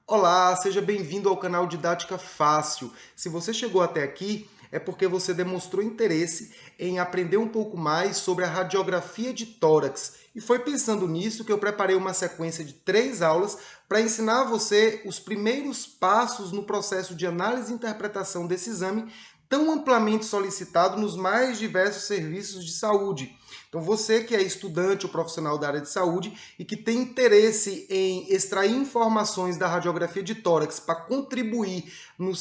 Olá, seja bem-vindo ao canal Didática Fácil. Se você chegou até aqui, é porque você demonstrou interesse em aprender um pouco mais sobre a radiografia de tórax. E foi pensando nisso que eu preparei uma sequência de 3 aulas para ensinar a você os primeiros passos no processo de análise e interpretação desse exame tão amplamente solicitado nos mais diversos serviços de saúde. Então, você que é estudante ou profissional da área de saúde e que tem interesse em extrair informações da radiografia de tórax para contribuir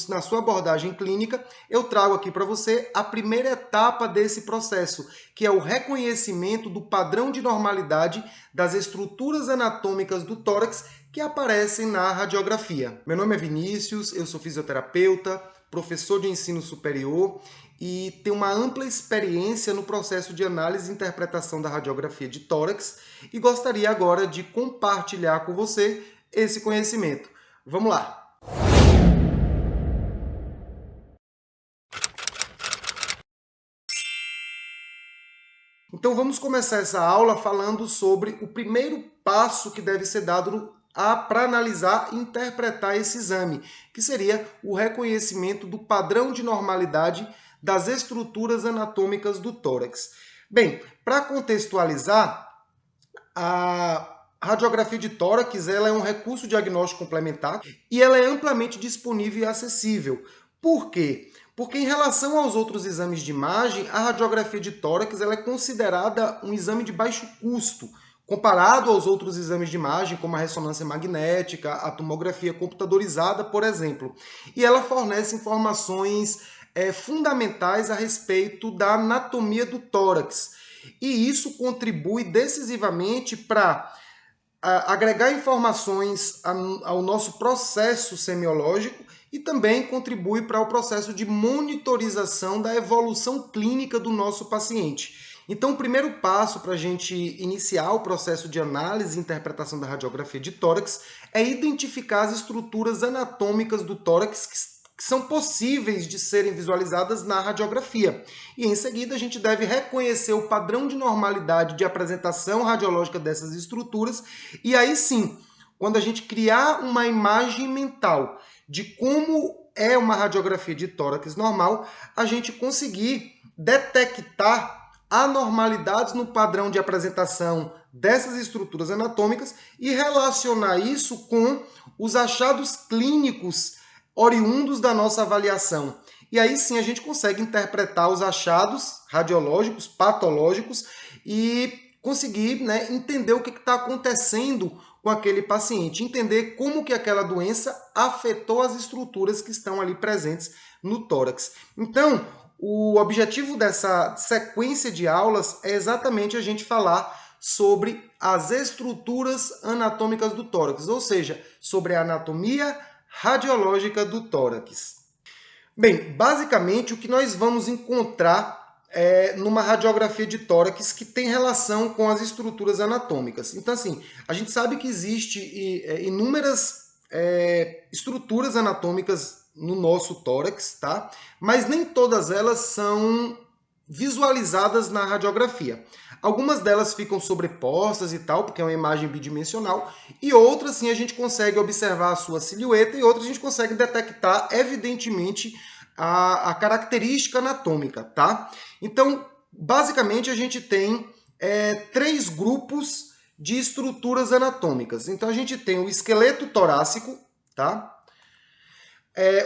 na sua abordagem clínica, eu trago aqui para você a primeira etapa desse processo, que é o reconhecimento do padrão de normalidade das estruturas anatômicas do tórax que aparecem na radiografia. Meu nome é Vinícius, eu sou fisioterapeuta, professor de ensino superior e tenho uma ampla experiência no processo de análise e interpretação da radiografia de tórax e gostaria agora de compartilhar com você esse conhecimento. Vamos lá! Então vamos começar essa aula falando sobre o primeiro passo que deve ser dado para analisar e interpretar esse exame, que seria o reconhecimento do padrão de normalidade das estruturas anatômicas do tórax. Bem, para contextualizar, a radiografia de tórax ela é um recurso diagnóstico complementar e ela é amplamente disponível e acessível. Por quê? Porque em relação aos outros exames de imagem, a radiografia de tórax ela é considerada um exame de baixo custo, comparado aos outros exames de imagem, como a ressonância magnética, a tomografia computadorizada, por exemplo. E ela fornece informações fundamentais a respeito da anatomia do tórax. E isso contribui decisivamente para agregar informações ao nosso processo semiológico e também contribui para o processo de monitorização da evolução clínica do nosso paciente. Então, o primeiro passo para a gente iniciar o processo de análise e interpretação da radiografia de tórax é identificar as estruturas anatômicas do tórax que são possíveis de serem visualizadas na radiografia. E em seguida a gente deve reconhecer o padrão de normalidade de apresentação radiológica dessas estruturas e aí sim, quando a gente criar uma imagem mental de como é uma radiografia de tórax normal, a gente conseguir detectar anormalidades no padrão de apresentação dessas estruturas anatômicas e relacionar isso com os achados clínicos oriundos da nossa avaliação. E aí sim a gente consegue interpretar os achados radiológicos, patológicos e conseguir entender o que está acontecendo com aquele paciente, entender como que aquela doença afetou as estruturas que estão ali presentes no tórax. Então, o objetivo dessa sequência de aulas é exatamente a gente falar sobre as estruturas anatômicas do tórax, ou seja, sobre a anatomia radiológica do tórax. Bem, basicamente o que nós vamos encontrar numa radiografia de tórax que tem relação com as estruturas anatômicas. Então, assim, a gente sabe que existe inúmeras estruturas anatômicas no nosso tórax, tá? Mas nem todas elas são visualizadas na radiografia. Algumas delas ficam sobrepostas e tal, porque é uma imagem bidimensional, e outras sim a gente consegue observar a sua silhueta e outras a gente consegue detectar evidentemente a característica anatômica, tá? Então, basicamente a gente tem 3 grupos de estruturas anatômicas. Então a gente tem o esqueleto torácico, tá?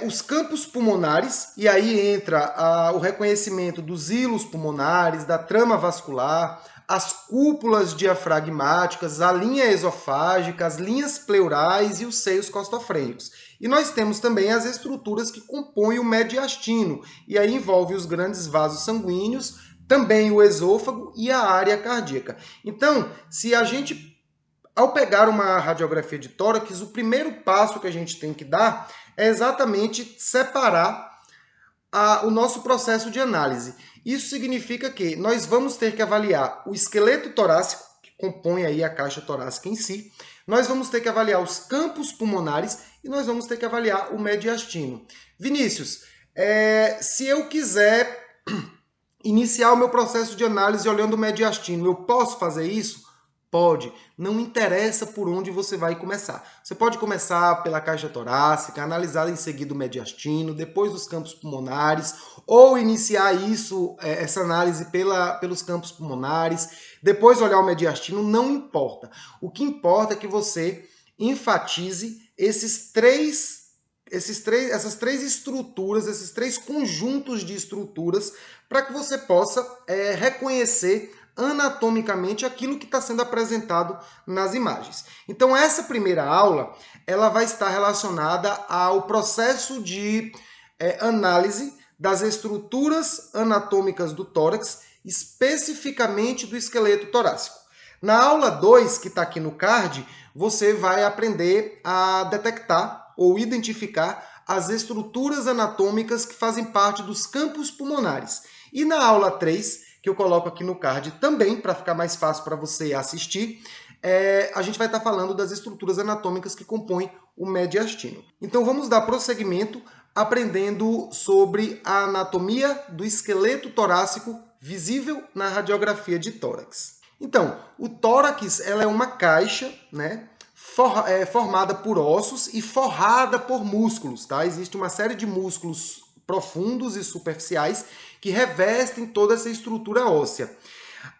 Os campos pulmonares, e aí entra o reconhecimento dos hilos pulmonares, da trama vascular, as cúpulas diafragmáticas, a linha esofágica, as linhas pleurais e os seios costofrênicos. E nós temos também as estruturas que compõem o mediastino, e aí envolve os grandes vasos sanguíneos, também o esôfago e a área cardíaca. Então, se a gente ao pegar uma radiografia de tórax, o primeiro passo que a gente tem que dar é exatamente separar o nosso processo de análise. Isso significa que nós vamos ter que avaliar o esqueleto torácico, que compõe aí a caixa torácica em si, nós vamos ter que avaliar os campos pulmonares e nós vamos ter que avaliar o mediastino. Vinícius, se eu quiser iniciar o meu processo de análise olhando o mediastino, eu posso fazer isso? Pode, não interessa por onde você vai começar. Você pode começar pela caixa torácica, analisar em seguida o mediastino, depois os campos pulmonares, ou iniciar essa análise pelos campos pulmonares, depois olhar o mediastino, não importa. O que importa é que você enfatize essas três estruturas, esses três conjuntos de estruturas, para que você possa reconhecer anatomicamente aquilo que está sendo apresentado nas imagens. Então, essa primeira aula ela vai estar relacionada ao processo de análise das estruturas anatômicas do tórax, especificamente do esqueleto torácico. Na aula 2, que está aqui no card, você vai aprender a detectar ou identificar as estruturas anatômicas que fazem parte dos campos pulmonares. E na aula 3, que eu coloco aqui no card também, para ficar mais fácil para você assistir, a gente vai estar falando das estruturas anatômicas que compõem o mediastino. Então vamos dar prosseguimento aprendendo sobre a anatomia do esqueleto torácico visível na radiografia de tórax. Então, o tórax ela é uma caixa, né, formada por ossos e forrada por músculos, tá? Existe uma série de músculos profundos e superficiais que revestem toda essa estrutura óssea.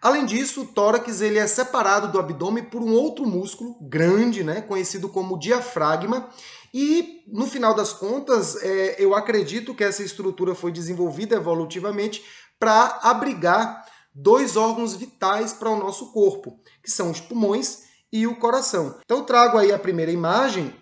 Além disso, o tórax ele é separado do abdômen por um outro músculo grande, né, conhecido como diafragma. E, no final das contas, eu acredito que essa estrutura foi desenvolvida evolutivamente para abrigar dois órgãos vitais para o nosso corpo, que são os pulmões e o coração. Então, eu trago aí a primeira imagem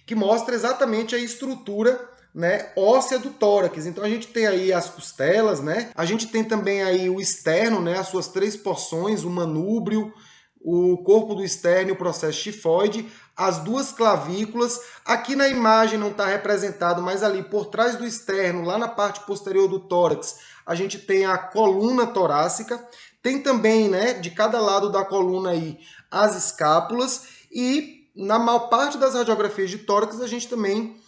que mostra exatamente a estrutura, né, óssea do tórax. Então a gente tem aí as costelas, né? A gente tem também aí o externo, né, as suas três porções, o manúbrio, o corpo do externo e o processo tifoide, as duas clavículas. Aqui na imagem não está representado, mas ali por trás do externo, lá na parte posterior do tórax, a gente tem a coluna torácica. Tem também, né, de cada lado da coluna aí, as escápulas. E na maior parte das radiografias de tórax, a gente também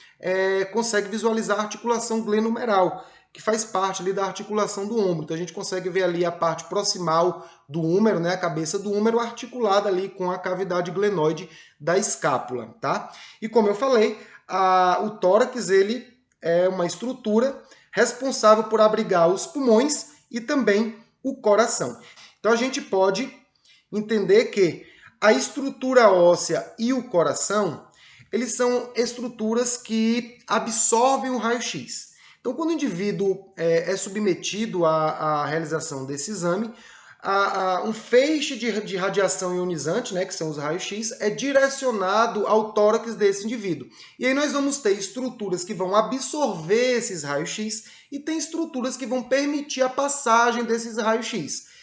consegue visualizar a articulação glenohumeral, que faz parte ali da articulação do ombro. Então a gente consegue ver ali a parte proximal do húmero, né, a cabeça do húmero articulada ali com a cavidade glenoide da escápula, tá? E como eu falei, o tórax ele é uma estrutura responsável por abrigar os pulmões e também o coração. Então a gente pode entender que a estrutura óssea e o coração, eles são estruturas que absorvem o raio-x. Então, quando o indivíduo é submetido à realização desse exame, um feixe de radiação ionizante, né, que são os raios-x, é direcionado ao tórax desse indivíduo. E aí nós vamos ter estruturas que vão absorver esses raios-x e tem estruturas que vão permitir a passagem desses raios-x.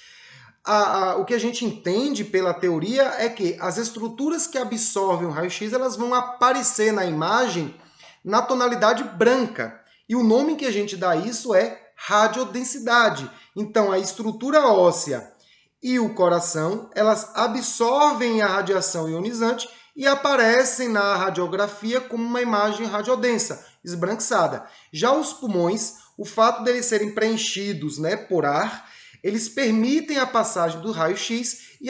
O que a gente entende pela teoria é que as estruturas que absorvem o raio-x elas vão aparecer na imagem na tonalidade branca. E o nome que a gente dá a isso é radiodensidade. Então, a estrutura óssea e o coração, elas absorvem a radiação ionizante e aparecem na radiografia como uma imagem radiodensa, esbranquiçada. Já os pulmões, o fato deles serem preenchidos, né, por ar, eles permitem a passagem do raio-x e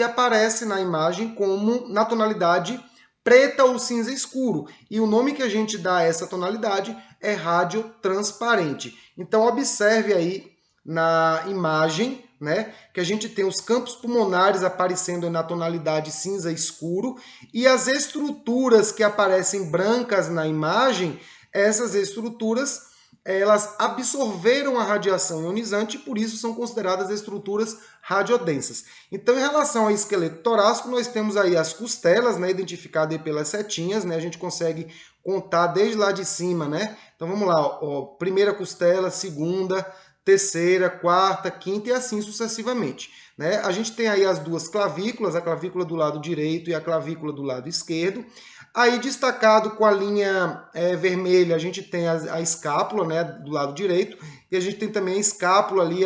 aparece na imagem como na tonalidade preta ou cinza escuro. E o nome que a gente dá a essa tonalidade é radiotransparente. Então observe aí na imagem, né, que a gente tem os campos pulmonares aparecendo na tonalidade cinza escuro e as estruturas que aparecem brancas na imagem, essas estruturas elas absorveram a radiação ionizante e por isso são consideradas estruturas radiodensas. Então, em relação ao esqueleto torácico, nós temos aí as costelas, né, identificadas aí pelas setinhas, né, a gente consegue contar desde lá de cima, né? Então vamos lá, ó, primeira costela, segunda, terceira, quarta, quinta e assim sucessivamente, né? A gente tem aí as duas clavículas, a clavícula do lado direito e a clavícula do lado esquerdo. Aí destacado com a linha vermelha, a gente tem a escápula, né, do lado direito, e a gente tem também a escápula ali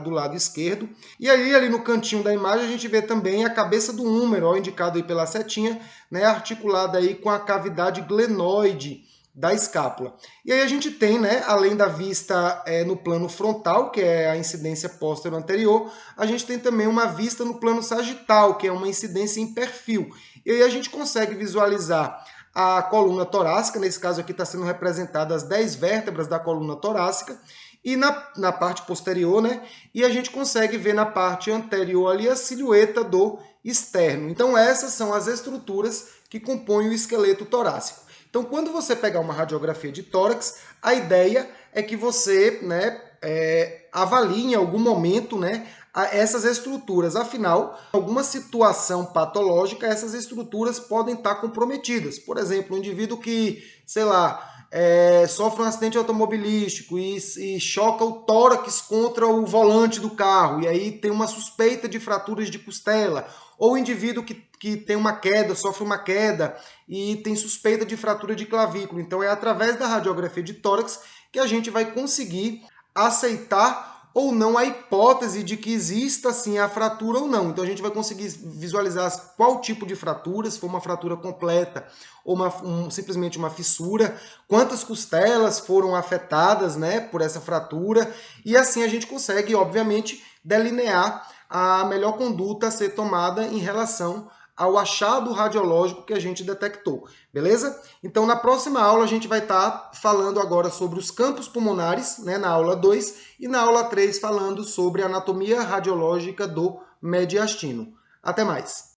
do lado esquerdo. E aí ali no cantinho da imagem a gente vê também a cabeça do húmero, ó, indicado aí pela setinha, né, articulada aí com a cavidade glenoide da escápula. E aí a gente tem, né, além da vista no plano frontal, que é a incidência póstero-anterior, a gente tem também uma vista no plano sagital, que é uma incidência em perfil. E aí a gente consegue visualizar a coluna torácica, nesse caso aqui está sendo representada as 10 vértebras da coluna torácica, e na parte posterior, né? E a gente consegue ver na parte anterior ali a silhueta do externo. Então essas são as estruturas que compõem o esqueleto torácico. Então quando você pegar uma radiografia de tórax, a ideia é que você, né, avalie em algum momento, né, essas estruturas. Afinal, em alguma situação patológica, essas estruturas podem estar comprometidas. Por exemplo, um indivíduo que, sei lá, sofre um acidente automobilístico e choca o tórax contra o volante do carro, e aí tem uma suspeita de fraturas de costela, ou o indivíduo que tem uma queda, sofre uma queda e tem suspeita de fratura de clavícula. Então é através da radiografia de tórax que a gente vai conseguir aceitar ou não a hipótese de que exista sim a fratura ou não. Então a gente vai conseguir visualizar qual tipo de fratura, se for uma fratura completa ou simplesmente uma fissura, quantas costelas foram afetadas, né, por essa fratura, e assim a gente consegue, obviamente, delinear a melhor conduta a ser tomada em relação ao achado radiológico que a gente detectou, beleza? Então, na próxima aula, a gente vai estar falando agora sobre os campos pulmonares, né, na aula 2, e na aula 3 falando sobre a anatomia radiológica do mediastino. Até mais!